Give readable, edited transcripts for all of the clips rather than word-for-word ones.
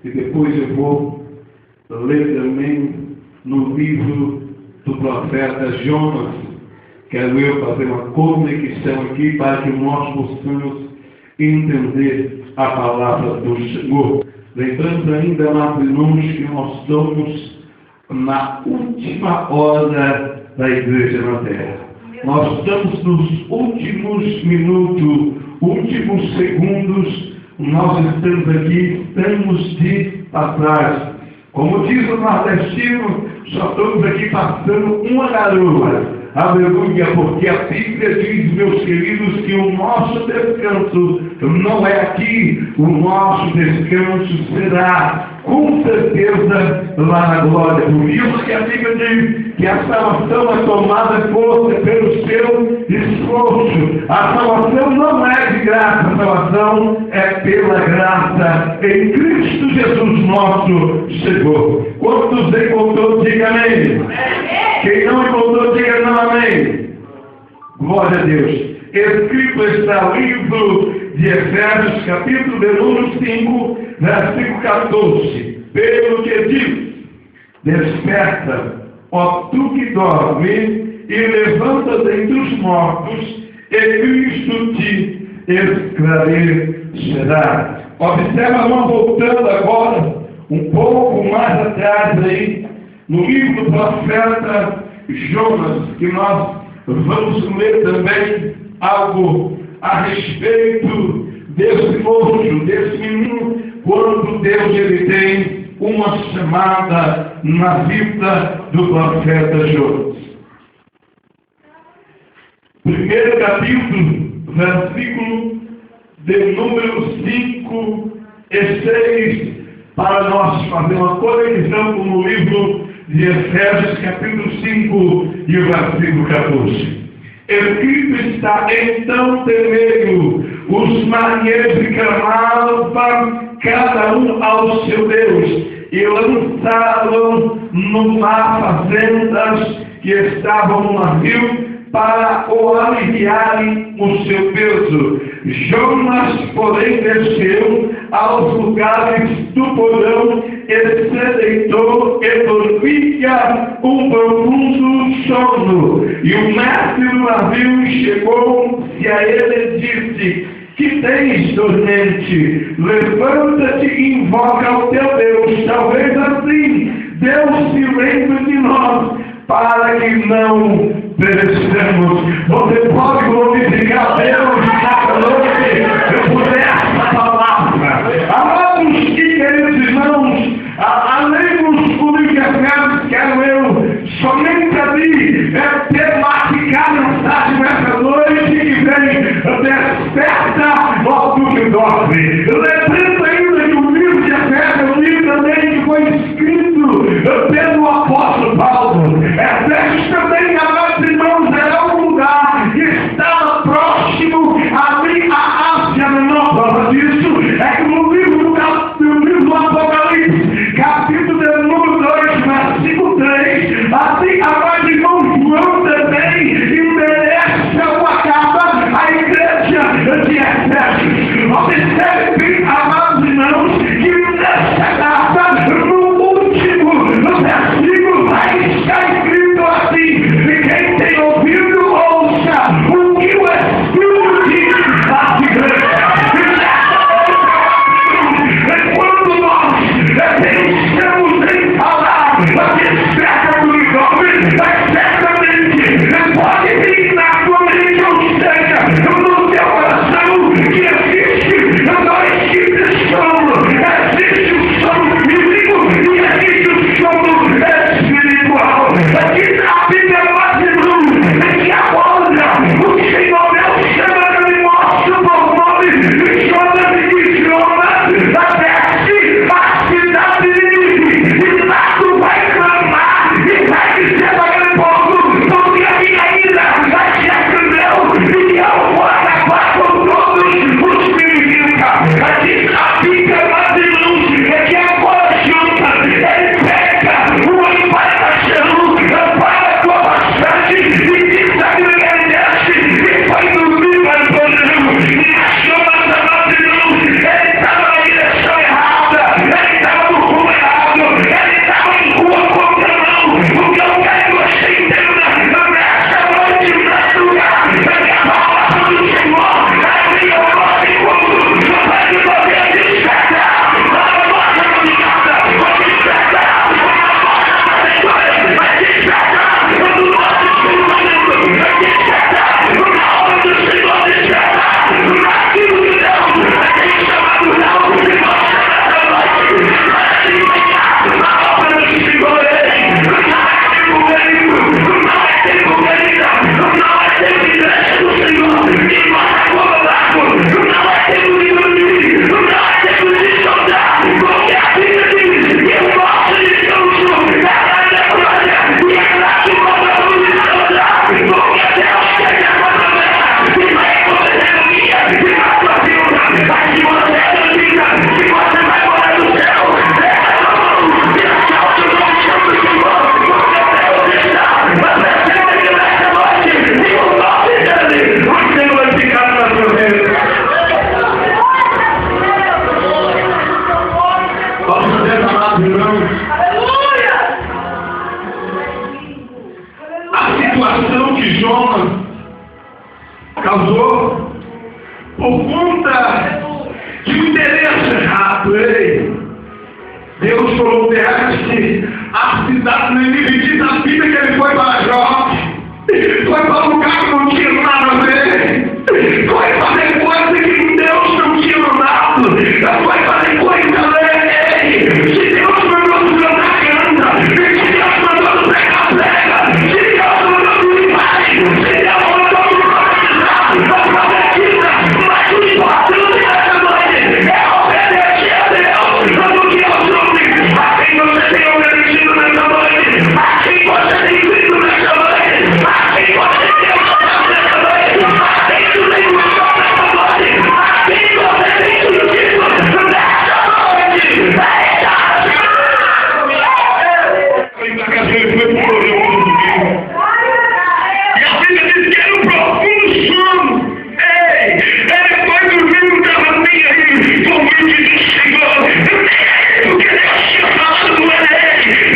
e depois eu vou ler também no livro do profeta Jonas. Quero eu fazer uma conexão aqui para que nós possamos entender a palavra do Senhor. Lembrando ainda, amados irmãos, que nós estamos na última hora da igreja na terra. Nós estamos nos últimos minutos, últimos segundos, nós estamos aqui, estamos de atrás. Como diz o nordestino, só estamos aqui passando uma garoa. Aleluia, porque a Bíblia diz, meus queridos, que o nosso descanso não é aqui, o nosso descanso será, com certeza, lá na glória. Por isso que a Bíblia diz que a salvação é tomada força pelo seu esforço. A salvação não é de graça, a salvação é pela graça em Cristo Jesus nosso Senhor. Quantos encontrou, diga amém. Quem não encontrou, diga não amém. Glória a Deus. Escrito está o livro de Efésios, capítulo de número 5, versículo 14. Pelo que diz: desperta, ó tu que dorme, e levanta dentre os mortos, e Cristo te esclarecerá. Observa, vamos voltando agora um pouco mais atrás aí, no livro do profeta Jonas, que nós vamos ler também algo a respeito desse moço, desse menino, quando Deus ele tem uma chamada na vida do profeta Jonas. Primeiro capítulo, versículo de número 5 e 6, para nós fazer uma conexão com o livro de Efésios, capítulo 5 e o versículo 14. Escrito está: então temeram os marinheiros e clamaram para cada um ao seu Deus, e lançaram no mar fazendas que estavam no navio, para o aliviarem o seu peso. Jonas, porém, desceu aos lugares do porão e se deitou e dormia um profundo sono. E o mestre do navio chegou-se a ele e disse: que tens, dormente? Levanta-te e invoca o teu Deus. Talvez assim Deus se lembre de nós, para que não perecemos. Você pode glorificar Deus nesta noite por essa palavra. Amados e queridos irmãos, além dos comunicados, quero eu somente ali tematicar a mensagem nessa noite que vem: desperta, ó tu que dorme. Lembrando ainda que o livro de Efésios é um livro também que foi escrito pelo apóstolo Paulo. Efésios também, amados irmãos, era um lugar que estava próximo amados irmãos, a situação que Jonas causou por conta de um interesse errado. Deus falou que a cidade não dividida a vida que ele foi para Jó. Foi para um lugar que não tinha nada a ver. Foi fazer coisa que Deus não tinha mandado. Foi fazer coisa além. Se Deus mandou do cantar, canta. Se Deus mandou do pegar, pega. Se Deus mandou do limpar, se Deus mandou do profetizar, não profetiza. Mas o importante dessa noite é obedecer a Deus. Não que eu soube. A quem você tem obedecido nessa noite. A quem você tem crido nessa noite. A quem você tem amado nessa noite. A quem você tem gostado nessa noite. A quem você tem sentido nessa noite. Foi pra casa, ele foi pro profundo domingo. E a Bíblia diz que era um profundo sono. Ele foi dormir, não estava nem aí. Convite do Senhor. Porque Deus tinha falado com ele.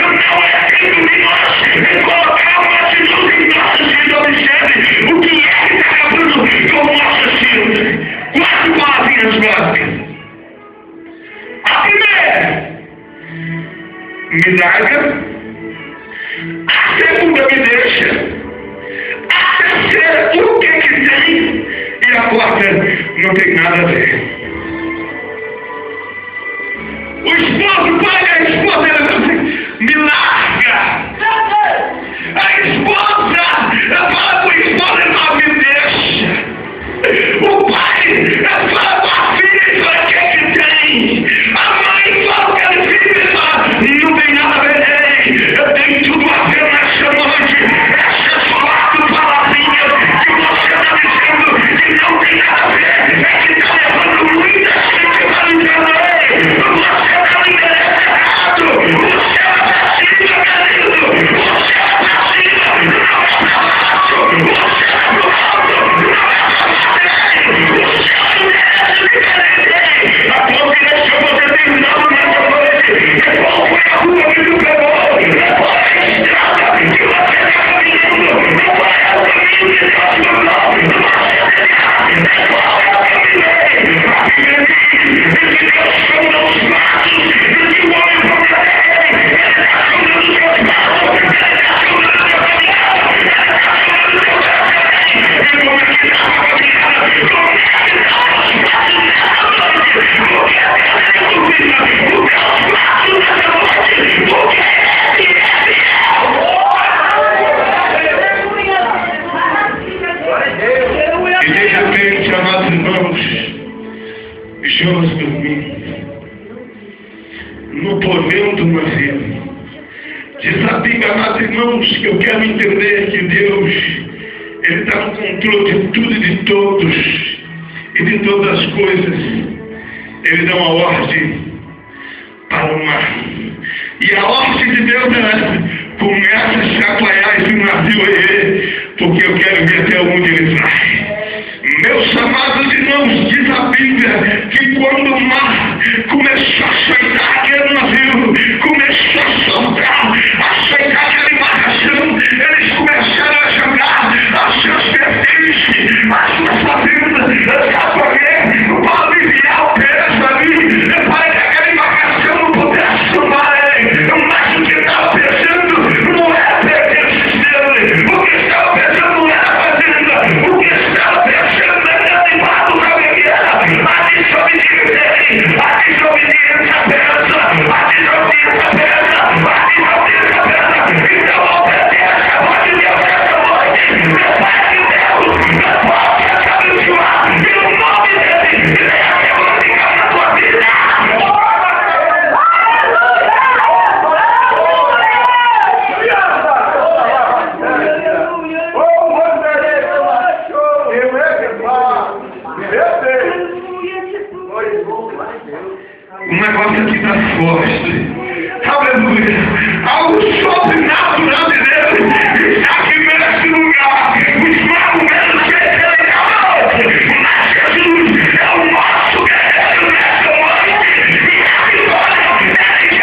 Eu não é aquele de nós. Ele colocava uma atitude em nós e observe o que é que está acabando com nossas vidas. 4 palavrinhas básicas. A primeira, me larga. A segunda, me deixa. A terceira, o que tem? E a quarta, não tem nada a ver. O esposo paga a esposa, ela diz assim, me larga. A esposa, ela fala com o esposo, ela me deixa. O pai, ela fala com a filha, e fala, o que tem? A mãe fala que ela filha, e fala, não tem nada a ver. Eu tenho tudo a ver nessa noite. Essas 4 palavrinhas que você está dizendo que não tem nada a ver. É que está levando muita gente para o engano. Você está no endereço errado. Você é passiva, querido. Você é passiva. Não é fácil. Você é pro alto. Não é fácil. Você é o endereço diferente. A pouco deixou você terminando nessa noite. Depois foi a rua que tu pegou. Depois a estrada que você está caminhando. Depois é o caminho que Deus mandou. Depois é o caminho. A Bíblia diz que Deus chama os matos e que o homem volta ele. Ele está chamando os seus matos. Ele está chamando o seu caminhado. Ele está chamando o seu caminhado. E como é que está a caminhada? Como é que está os matos nessa noite? O que é que é dúvida? O que é os matos nessa noite? O que é que é fiel? E de repente, amados irmãos, Jonas dormiu no porão do navio. Diz a Bíblia, amados irmãos, que eu quero entender que Deus, Ele está no controle de tudo e de todos e de todas as coisas. Ele dá uma ordem para o mar. E a ordem de Deus é essa: começa a chacoalhar esse navio aí, porque eu quero ver até onde ele vai. Meus amados irmãos, diz a Bíblia que quando o mar começou a aceitar aquele navio, começou a soltar, a aceitar aquela embarcação, eles começaram a jogar os seus pertences, as suas famílias, sabe por quê? Para aliviar o peso ali, para que aquela embarcação não pudesse tomar ele. Mas o que estava pensando não era pertences dele, o que estava pensando não era fazenda, o que estava pensando era animar o caminheiro, a desobediência, a desobediência pensa, a desobediência pensa, a desobediência pensa. Então obedeça a voz de Deus essa noite, prepare Deus, não pode abençoar, e o nome dele, ele é glorificado na tua vida. O negócio aqui está forte. Aleluia. Algo sobrenatural de Deus está aqui nesse lugar. Os malucos celestiais. Mas Jesus é o nosso guerreiro nessa noite. E a vitória é de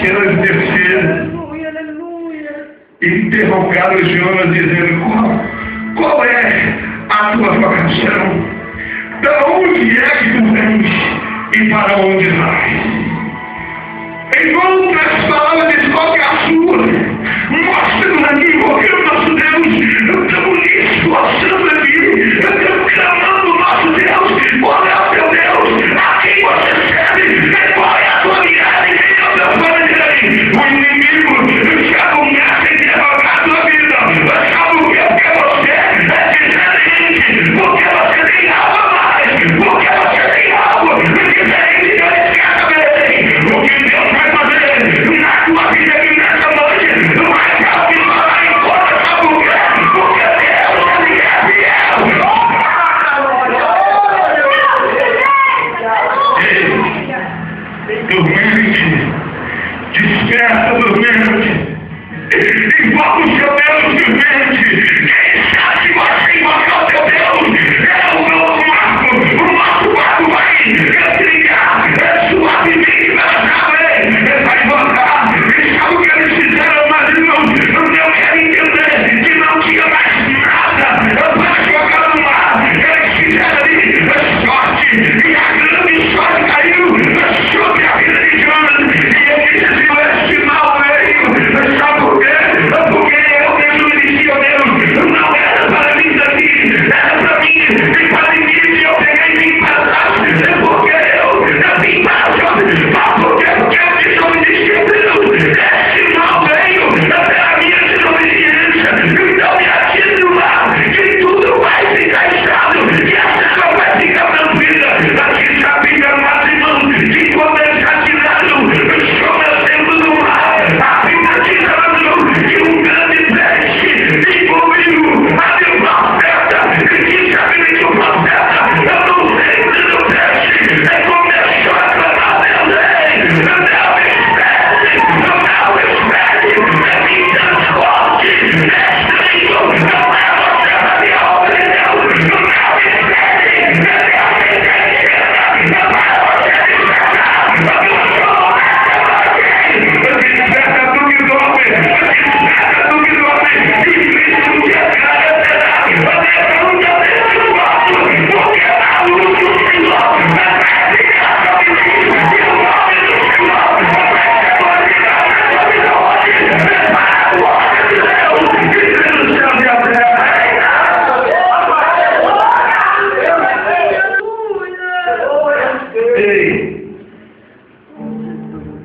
elas desceram e interrogaram Jonas, dizendo: qual é a tua vocação? Da onde é que tu vens e para onde vais? Em outras palavras, qual é a sua? Mostra-nos aqui, porque o nosso Deus, estamos esforçando aqui, estamos clamando o nosso Deus. Qual é o teu Deus? A quem você serve? Qual é a tua viagem? Quem é o teu planejamento? O inimigo já começa a interrogar a tua vida. Mas sabe o que é? Porque você é diferente, porque você tem algo mais, porque você tem algo diferente que eu esqueço bem. O que Deus vai fazer na tua vida aqui nessa noite vai capilar em conta, sabe o quê? Porque Deus é fiel. Dormente, desperta, dormente, invoca o seu Deus, dormente. Quem sabe que você invocar o teu Deus é o nosso marco. O nosso marco vai trilhar suavemente pela chave. Ele vai invocar. E sabe o que eles fizeram, mas irmãos? Eu quero entender que não tinha mais nada para jogar no mar. Eles fizeram ali sorte, e a grande sorte caiu sobre a vida de Jonas. E ele disse assim: este mal veio. Sabe por quê? Porque eu mesmo disse a Deus: não era para mim daqui, era para mim. E para mim eu peguei e vim para trás. Porque eu vim para trás. Porque eu desobedeci a Deus. Este mal veio pela minha desobediência. Então me atire no mar, que tudo vai ficar estado. E a pessoa vai ficar tranquila. Aqui já fica mais, irmãos, que quando eles atiraram, Jonas dentro do mar, a Bíblia diz que um grande peixe encobriu a meu profeta. E disse a Bíblia que o profeta, eu não sei do peixe, e começou a clamar: meu Deus, não espere, me transporte, estranho, não é você a minha obra de Deus, não espere,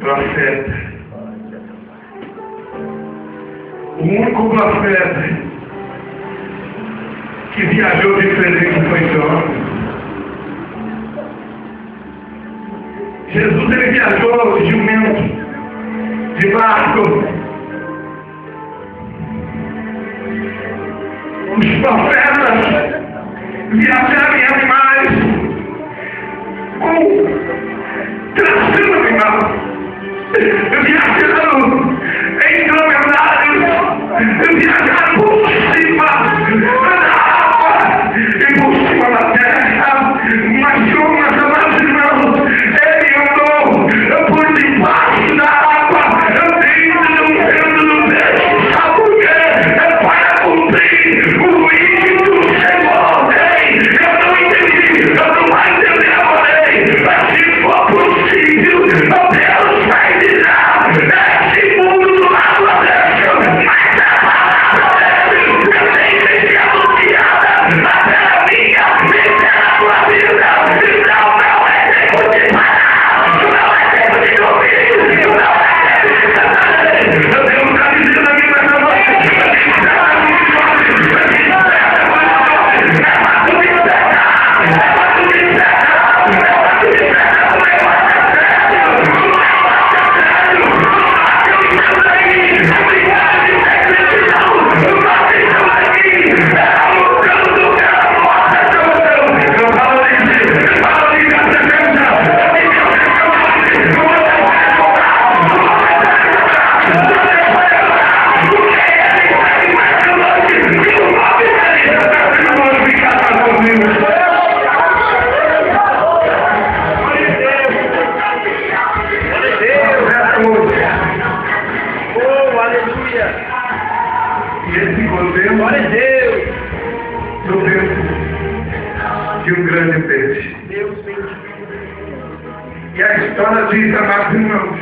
profeta, o único profeta que viajou diferente foi Jonas. Jesus, ele viajou de jumento, de barco. Os profetas viajaram em animais, com tração animal. Viajaram em dromedários, viajaram por cima da água e por cima da terra. Mas Jonas, amados irmãos, ele andou por debaixo da água, dentro do vento do peixe. Sabe por quê? É para cumprir o ímpeto do Senhor. Eu não entendi, eu não vai entender agora. Mas se for possível, Deus vai tirar esse mundo do lado da deixa. Mas a palavra dele, eu nem sei se anuncia Deus. Glória a Deus. Do dentro de um grande peixe. Deus bendito. E a história diz, amados irmãos,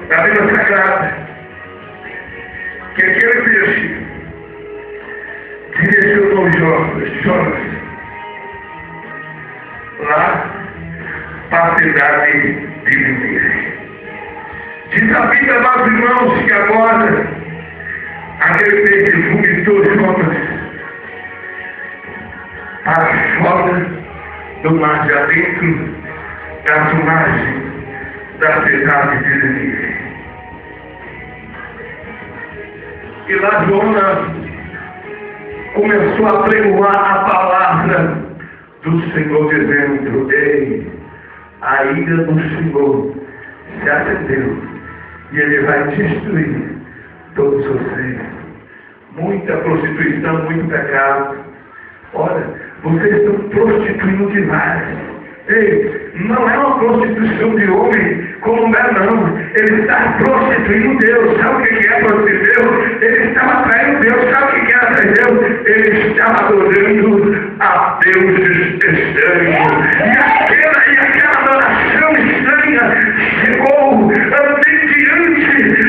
da Bíblia Sagrada, que aquele peixe direcionou Jonas lá para a cidade de Nínive. Diz a Bíblia, amados irmãos, que agora aquele peixe vomitou Jonas para fora do mar de adentro da margem da cidade de Nínive. E lá Jonas começou a pregoar a palavra do Senhor, dizendo: ei, a ira do Senhor se acendeu e ele vai destruir todos vocês. Muita prostituição, muito pecado. Olha, vocês estão prostituindo demais. Ei, não é uma prostituição de homem como mulher, não. Ele está prostituindo Deus. Sabe o que é prostituir Deus? Ele estava traindo Deus. Sabe o que é atrair Deus? Ele estava adorando a deuses estranhos. E aquela adoração estranha chegou diante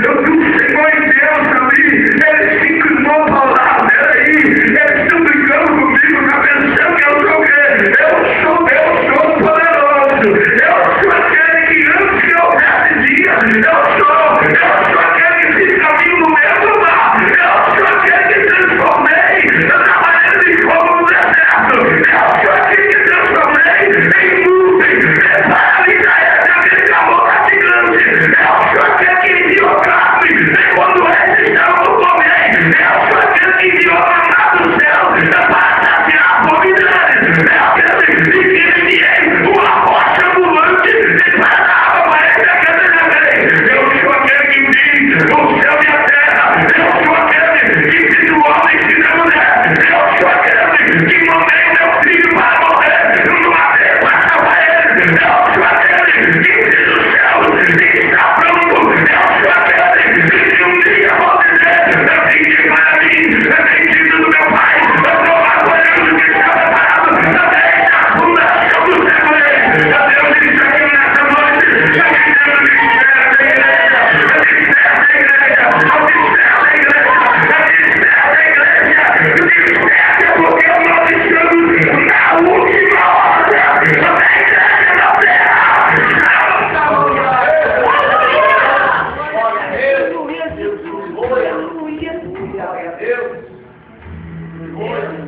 do Senhor em Deus ali. Ele se inclinou para lá. Peraí, eles estão brincando comigo, está pensando que eu sou o quê? Eu sou Deus Todo-Poderoso. Eu sou aquele que antes que houvesse dia, eu sou aquele que fiz caminho no meio do mar. Eu sou aquele que transformei na maneira de fogo no deserto. Eu sou aquele que transformei em nuvem para ligar aquele calor gigante. Eu sou aquele que enviou carne quando eles estavam no comer. Eu sou aquele que enviou maná do céu para saciar a fome deles. Eu aquele que enviei uma rocha ambulante para dar água para eles. Eu sou aquele que diz o céu e a terra. Eu sou aquele que diz o homem e diz a mulher. Eu sou aquele que mandei o meu filho para morrer numa vez para salvar eles. Eu sou aquele que diz o céu e está pronto. Eu sou aquele que um dia vou dizer: eu pedi para mim, eu pedi do meu pai, eu estou aguardando que está preparado também na fundação do século. Deus disse aqui nessa noite: eu quero me despertar da igreja, eu desperto da igreja, eu desperto da igreja, eu desperto porque nós estamos na última hora da igreja da terra.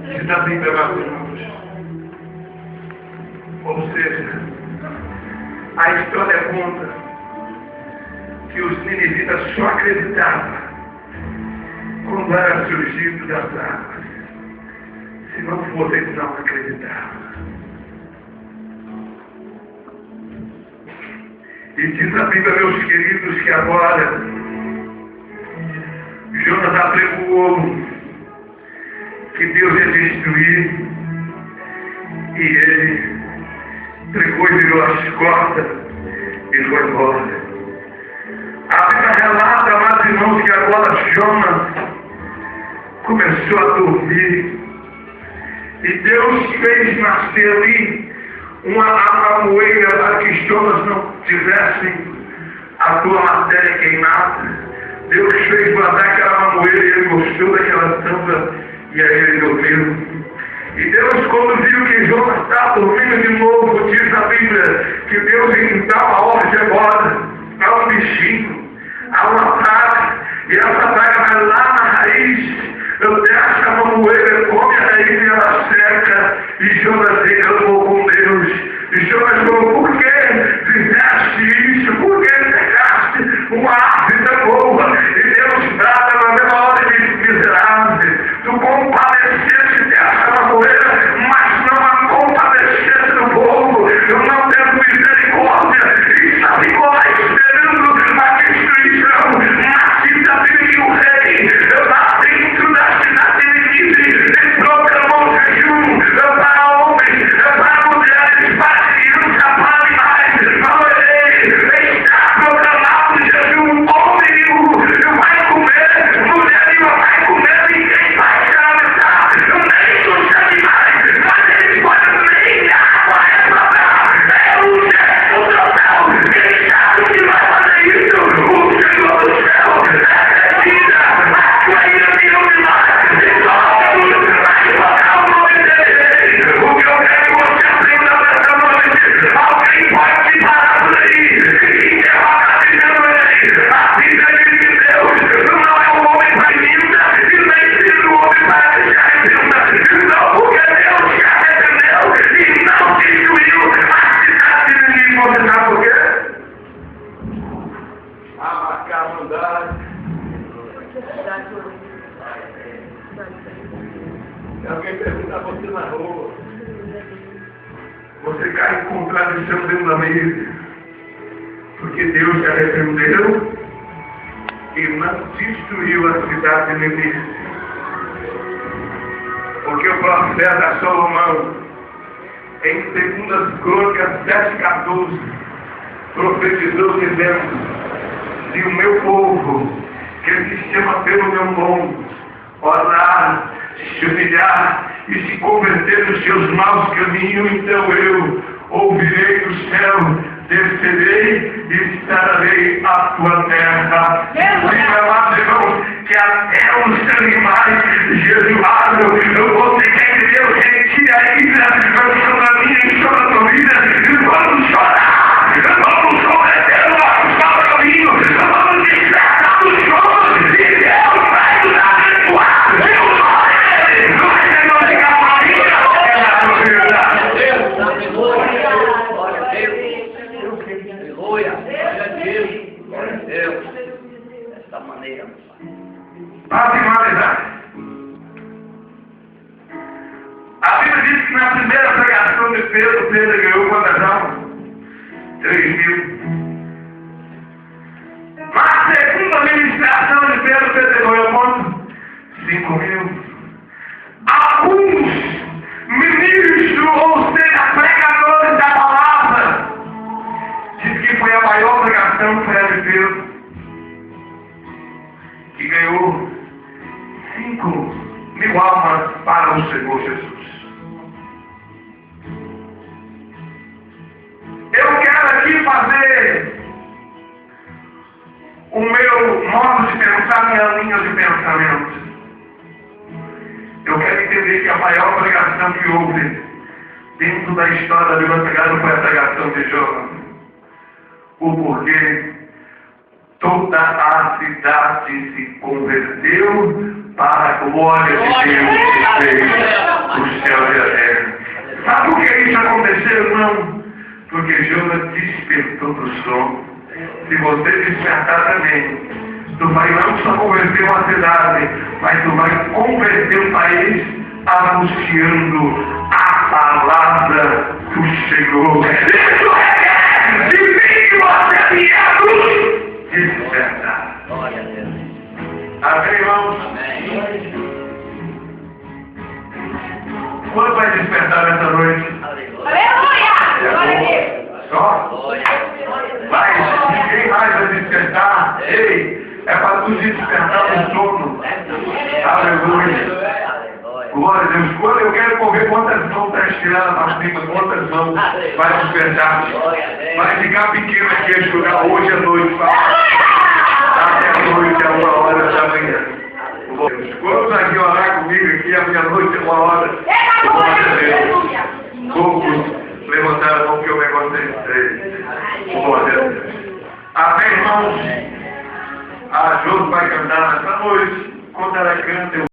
Diz a Bíblia, meus irmãos. Ou seja, a história conta que os ninivitas só acreditavam quando era surgido das águas. Se não fosse, eles não acreditavam. E diz a Bíblia, meus queridos, que agora Jonas apregoou que Deus ia destruir, e ele pregou e virou as costas e foi embora. A Bíblia relata, amados irmãos, que agora Jonas começou a dormir e Deus fez nascer ali uma moeira para que Jonas não tivesse a sua matéria queimada. Deus fez plantar aquela mamoeira e ele gostou daquela tampa e aí ele dormiu. E Deus, quando viu que Jonas estava dormindo de novo, diz a Bíblia que Deus então a ordem agora a um bichinho, a uma praga, e essa praga vai lá na raiz, desce a mamoeira, come a raiz e ela seca, e Jonas reclamou com Deus. E Jonas falou: por que fizeste isso? Por que pegaste uma árvore tão boa? E Deus brada na mesma hora e diz: miserável, tu compadeceste dessa mamoeira, mas não a compadeceste do povo. Eu não tenho misericórdia. E sabe qual é esperando a destruição? Mas diz a Bíblia que o rei, lá dentro da cidade de Nínive, proclamou jejum para homens, para mulheres, para crianças, para animais. Falou: ei, está proclamado jejum. a mandar. Se alguém perguntar você na rua, você cai em contradição dentro da mesa, porque Deus se arrependeu e não destruiu a cidade de Nínive. Porque o profeta Salomão, em 2 Crônicas 7,14, profetizou dizendo: se o meu povo, que se chama pelo meu nome, orar, se humilhar e se converter dos seus maus caminhos, então eu ouvirei do céu, descerei e sararei a tua terra. Diga lá, irmão, que até os animais jejuaram. Eu vou ter que entender o gentil ainda, mas sobre a minha e sobre a tua vida, e vamos chorar, vamos converter o nosso caminho, vamos despertar do sono, e Deus vai nos abençoar. Eu dessa maneira. Para finalizar, a Bíblia diz que na primeira pregação de Pedro ganhou quantas almas? 3.000. Na segunda ministração de Pedro ganhou quanto? 5.000. Alguns ministros, ou seja, pregadores da palavra, diz que foi a maior pregação que foi a de Pedro, que ganhou 5.000 almas para o Senhor Jesus. Eu quero aqui fazer o meu modo de pensar, minha linha de pensamento. Eu quero entender que a maior pregação que houve dentro da história da Bíblia Sagrada foi a pregação de Jonas. O porquê toda a cidade se converteu para a glória de Deus que fez o céu e a terra. Sabe por que isso aconteceu, irmão? Porque Jonas despertou do sono. Se você despertar também, tu vai não só converter uma cidade, mas tu vai converter um país anunciando a palavra do Senhor. Isso é divino acertamento. Despertar. Glória a Deus. Amém, irmãos? Amém. Quando vai despertar essa noite? Aleluia. Glória a Deus. Só? Glória. Mas ninguém mais vai despertar. Ei, é para tu despertar do sono. Aleluia. Glória a Deus. Quando eu quero correr, quantas mãos está estirando para cima, quantas mãos vai despertar. Vai ficar pequeno aqui a chorar hoje à noite. Até a noite, é 1h da manhã. Quantos aqui orar comigo aqui, a minha noite é 1h? Poucos levantaram a mão que o negócio é glória a Deus. Amém, irmãos? A Jô vai cantar nessa noite. Quando ela canta, eu